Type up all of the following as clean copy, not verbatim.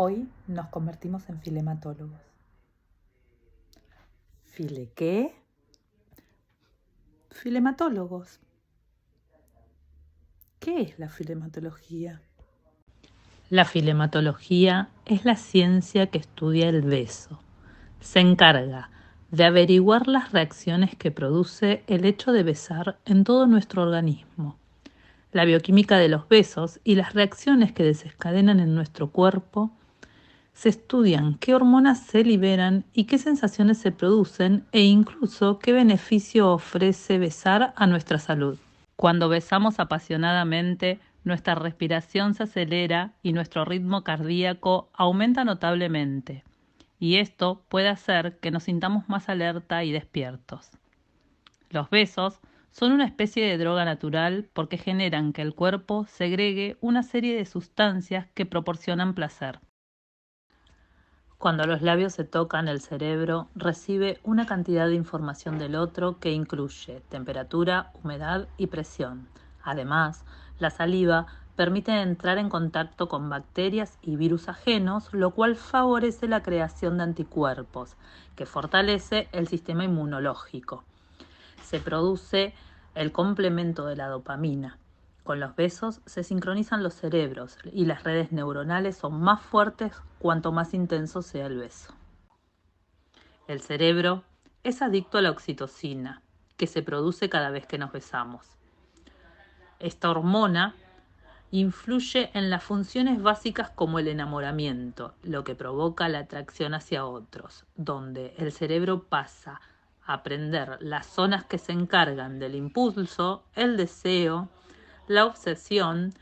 Hoy nos convertimos en filematólogos. ¿File qué? Filematólogos. ¿Qué es la filematología? La filematología es la ciencia que estudia el beso. Se encarga de averiguar las reacciones que produce el hecho de besar en todo nuestro organismo, la bioquímica de los besos y las reacciones que desencadenan en nuestro cuerpo. Se estudian qué hormonas se liberan y qué sensaciones se producen e incluso qué beneficio ofrece besar a nuestra salud. Cuando besamos apasionadamente, nuestra respiración se acelera y nuestro ritmo cardíaco aumenta notablemente, y esto puede hacer que nos sintamos más alerta y despiertos. Los besos son una especie de droga natural porque generan que el cuerpo segregue una serie de sustancias que proporcionan placer. Cuando los labios se tocan, el cerebro recibe una cantidad de información del otro que incluye temperatura, humedad y presión. Además, la saliva permite entrar en contacto con bacterias y virus ajenos, lo cual favorece la creación de anticuerpos, que fortalece el sistema inmunológico. Se produce el complemento de la dopamina. Con los besos se sincronizan los cerebros y las redes neuronales son más fuertes cuanto más intenso sea el beso. El cerebro es adicto a la oxitocina, que se produce cada vez que nos besamos. Esta hormona influye en las funciones básicas como el enamoramiento, lo que provoca la atracción hacia otros, donde el cerebro pasa a aprender las zonas que se encargan del impulso, el deseo, la obsesión,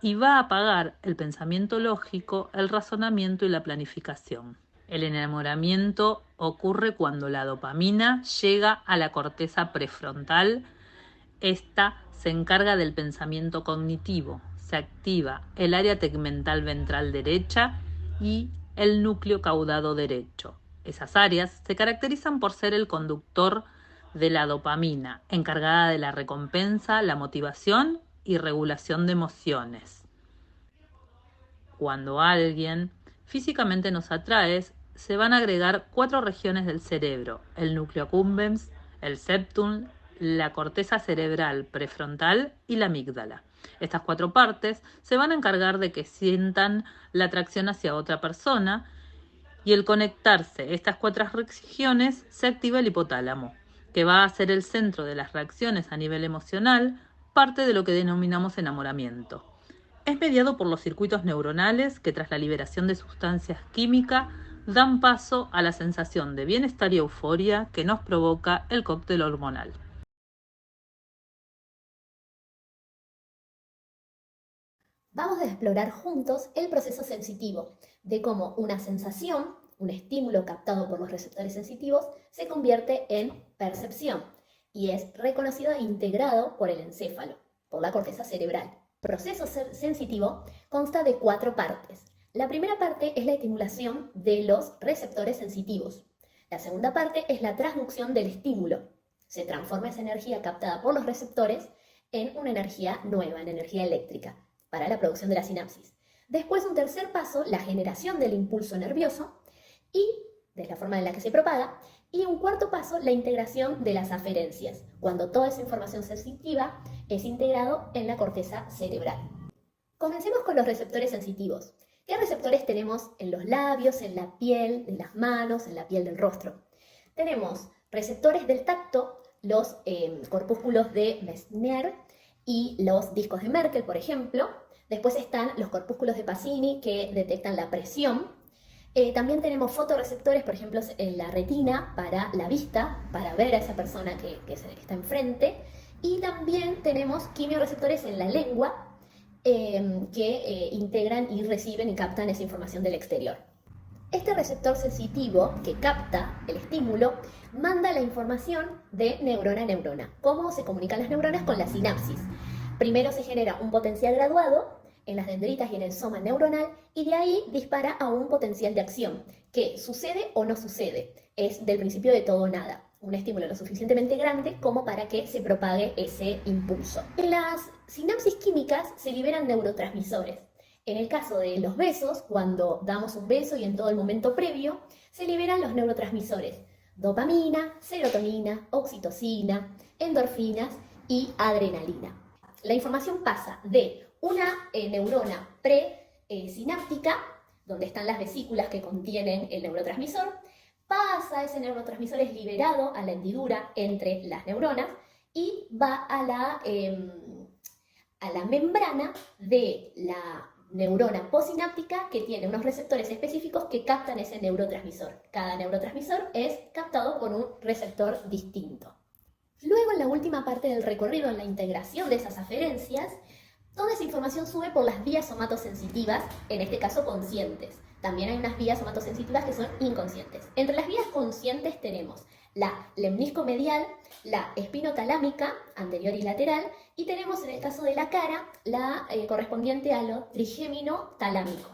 y va a apagar el pensamiento lógico, el razonamiento y la planificación. El enamoramiento ocurre cuando la dopamina llega a la corteza prefrontal. Esta se encarga del pensamiento cognitivo, se activa el área tegmental ventral derecha y el núcleo caudado derecho. Esas áreas se caracterizan por ser el conductor de la dopamina, encargada de la recompensa, la motivación y regulación de emociones. Cuando alguien físicamente nos atrae, se van a agregar 4 regiones del cerebro: el núcleo accumbens, el septum, la corteza cerebral prefrontal y la amígdala. Estas 4 partes se van a encargar de que sientan la atracción hacia otra persona, y al conectarse estas 4 regiones se activa el hipotálamo, que va a ser el centro de las reacciones a nivel emocional, parte de lo que denominamos enamoramiento. Es mediado por los circuitos neuronales que, tras la liberación de sustancias químicas, dan paso a la sensación de bienestar y euforia que nos provoca el cóctel hormonal. Vamos a explorar juntos el proceso sensitivo, de cómo una sensación, un estímulo captado por los receptores sensitivos, se convierte en percepción y es reconocido e integrado por el encéfalo, por la corteza cerebral. El proceso sensitivo consta de 4 partes. La primera parte es la estimulación de los receptores sensitivos. La segunda parte es la transducción del estímulo. Se transforma esa energía captada por los receptores en una energía nueva, en energía eléctrica, para la producción de la sinapsis. Después, un tercer paso, la generación del impulso nervioso y de la forma en la que se propaga. Y un cuarto paso, la integración de las aferencias, cuando toda esa información sensitiva es integrado en la corteza cerebral. Comencemos con los receptores sensitivos. ¿Qué receptores tenemos en los labios, en la piel, en las manos, en la piel del rostro? Tenemos receptores del tacto, los corpúsculos de Messner y los discos de Merkel, por ejemplo. Después están los corpúsculos de Pacini, que detectan la presión. También tenemos fotorreceptores, por ejemplo, en la retina, para la vista, para ver a esa persona que está enfrente. Y también tenemos quimiorreceptores en la lengua, que integran y reciben y captan esa información del exterior. Este receptor sensitivo que capta el estímulo manda la información de neurona a neurona. ¿Cómo se comunican las neuronas? Con la sinapsis. Primero se genera un potencial graduado en las dendritas y en el soma neuronal, y de ahí dispara a un potencial de acción, que sucede o no sucede. Es del principio de todo o nada. Un estímulo lo suficientemente grande como para que se propague ese impulso. En las sinapsis químicas se liberan neurotransmisores. En el caso de los besos, cuando damos un beso y en todo el momento previo, se liberan los neurotransmisores: dopamina, serotonina, oxitocina, endorfinas y adrenalina. La información pasa de una neurona presináptica, donde están las vesículas que contienen el neurotransmisor, pasa ese neurotransmisor, es liberado a la hendidura entre las neuronas y va a la membrana de la neurona postsináptica, que tiene unos receptores específicos que captan ese neurotransmisor. Cada neurotransmisor es captado por un receptor distinto. Luego, en la última parte del recorrido, en la integración de esas aferencias, toda esa información sube por las vías somatosensitivas, en este caso conscientes. También hay unas vías somatosensitivas que son inconscientes. Entre las vías conscientes tenemos la lemnisco-medial, la espinotalámica, anterior y lateral, y tenemos en el caso de la cara la correspondiente a lo trigémino-talámico.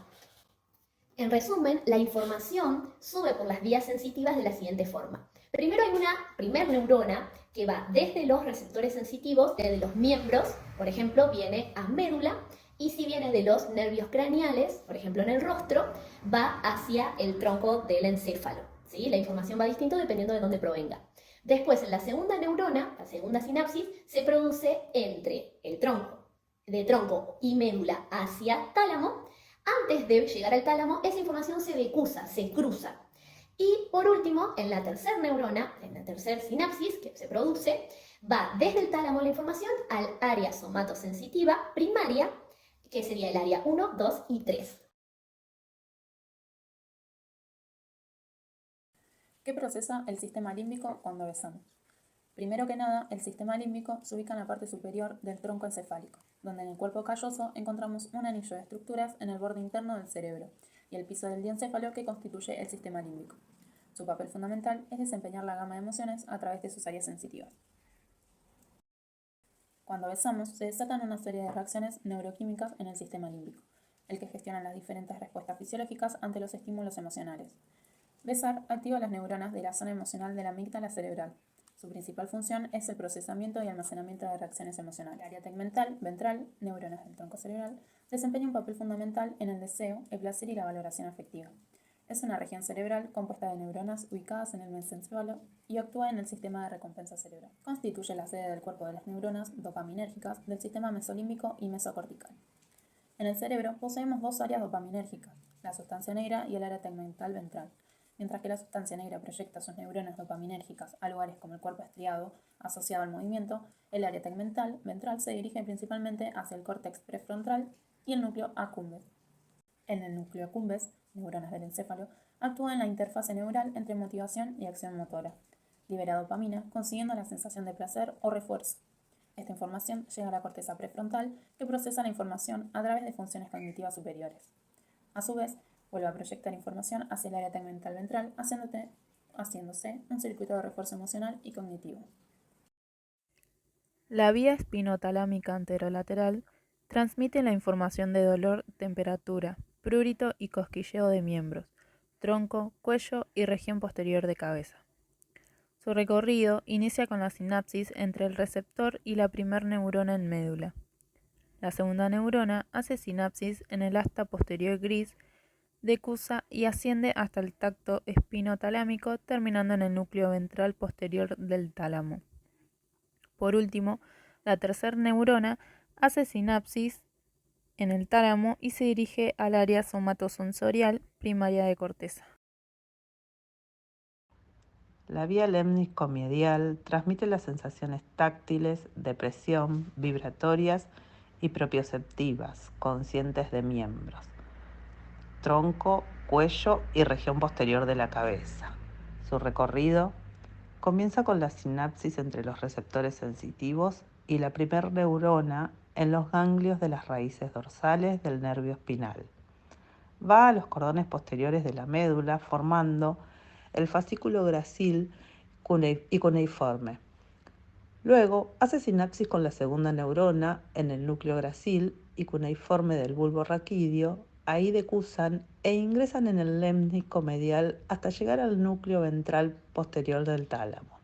En resumen, la información sube por las vías sensitivas de la siguiente forma. Primero hay una primer neurona que va desde los receptores sensitivos, desde los miembros, por ejemplo, viene a médula, y si viene de los nervios craneales, por ejemplo en el rostro, va hacia el tronco del encéfalo. ¿Sí? La información va distinto dependiendo de dónde provenga. Después, en la segunda neurona, la segunda sinapsis, se produce entre el tronco, de tronco y médula hacia tálamo. Antes de llegar al tálamo, esa información se decusa, se cruza. Y por último, en la tercera neurona, en la tercera sinapsis que se produce, va desde el tálamo la información al área somatosensitiva primaria, que sería el área 1, 2 y 3. ¿Qué procesa el sistema límbico cuando besamos? Primero que nada, el sistema límbico se ubica en la parte superior del tronco encefálico, donde en el cuerpo calloso encontramos un anillo de estructuras en el borde interno del cerebro y el piso del diencéfalo que constituye el sistema límbico. Su papel fundamental es desempeñar la gama de emociones a través de sus áreas sensitivas. Cuando besamos, se desatan una serie de reacciones neuroquímicas en el sistema límbico, el que gestiona las diferentes respuestas fisiológicas ante los estímulos emocionales. Besar activa las neuronas de la zona emocional de la amígdala cerebral. Su principal función es el procesamiento y almacenamiento de reacciones emocionales. El área tegmental, ventral, neuronas del tronco cerebral, desempeña un papel fundamental en el deseo, el placer y la valoración afectiva. Es una región cerebral compuesta de neuronas ubicadas en el mesencéfalo y actúa en el sistema de recompensa cerebral. Constituye la sede del cuerpo de las neuronas dopaminérgicas del sistema mesolímbico y mesocortical. En el cerebro poseemos dos áreas dopaminérgicas, la sustancia negra y el área tegmental ventral. Mientras que la sustancia negra proyecta sus neuronas dopaminérgicas a lugares como el cuerpo estriado asociado al movimiento, el área tegmental ventral se dirige principalmente hacia el córtex prefrontal y el núcleo accumbens. En el núcleo accumbens, neuronas del encéfalo, actúa en la interfase neural entre motivación y acción motora. Libera dopamina, consiguiendo la sensación de placer o refuerzo. Esta información llega a la corteza prefrontal, que procesa la información a través de funciones cognitivas superiores. A su vez, vuelve a proyectar información hacia el área tegmental ventral, haciéndose un circuito de refuerzo emocional y cognitivo. La vía espinotalámica anterolateral transmite la información de dolor, temperatura, prurito y cosquilleo de miembros, tronco, cuello y región posterior de cabeza. Su recorrido inicia con la sinapsis entre el receptor y la primer neurona en médula. La segunda neurona hace sinapsis en el asta posterior gris, decusa y asciende hasta el tacto espinotalámico, terminando en el núcleo ventral posterior del tálamo. Por último, la tercera neurona hace sinapsis en el tálamo y se dirige al área somatosensorial primaria de corteza. La vía lemnisco-medial transmite las sensaciones táctiles, de presión, vibratorias y propioceptivas, conscientes de miembros, tronco, cuello y región posterior de la cabeza. Su recorrido comienza con la sinapsis entre los receptores sensitivos y la primer neurona en los ganglios de las raíces dorsales del nervio espinal. Va a los cordones posteriores de la médula formando el fascículo gracil y cuneiforme. Luego hace sinapsis con la segunda neurona en el núcleo gracil y cuneiforme del bulbo raquídeo. Ahí decusan e ingresan en el lemnisco medial hasta llegar al núcleo ventral posterior del tálamo.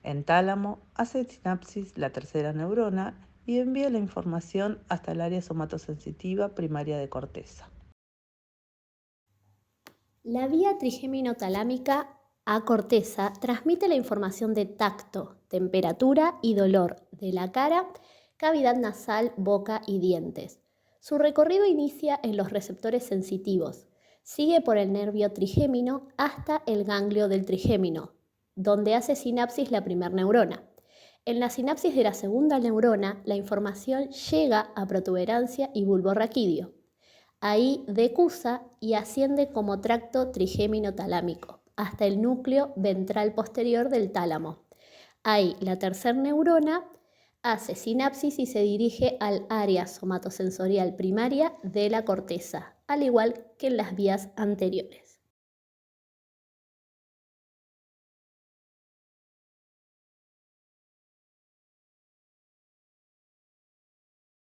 En tálamo hace sinapsis la tercera neurona y envía la información hasta el área somatosensitiva primaria de corteza. La vía trigémino-talámica a corteza transmite la información de tacto, temperatura y dolor de la cara, cavidad nasal, boca y dientes. Su recorrido inicia en los receptores sensitivos, sigue por el nervio trigémino hasta el ganglio del trigémino, donde hace sinapsis la primera neurona. En la sinapsis de la segunda neurona, la información llega a protuberancia y bulbo raquídeo. Ahí decusa y asciende como tracto trigémino talámico hasta el núcleo ventral posterior del tálamo. Ahí la tercera neurona hace sinapsis y se dirige al área somatosensorial primaria de la corteza, al igual que en las vías anteriores.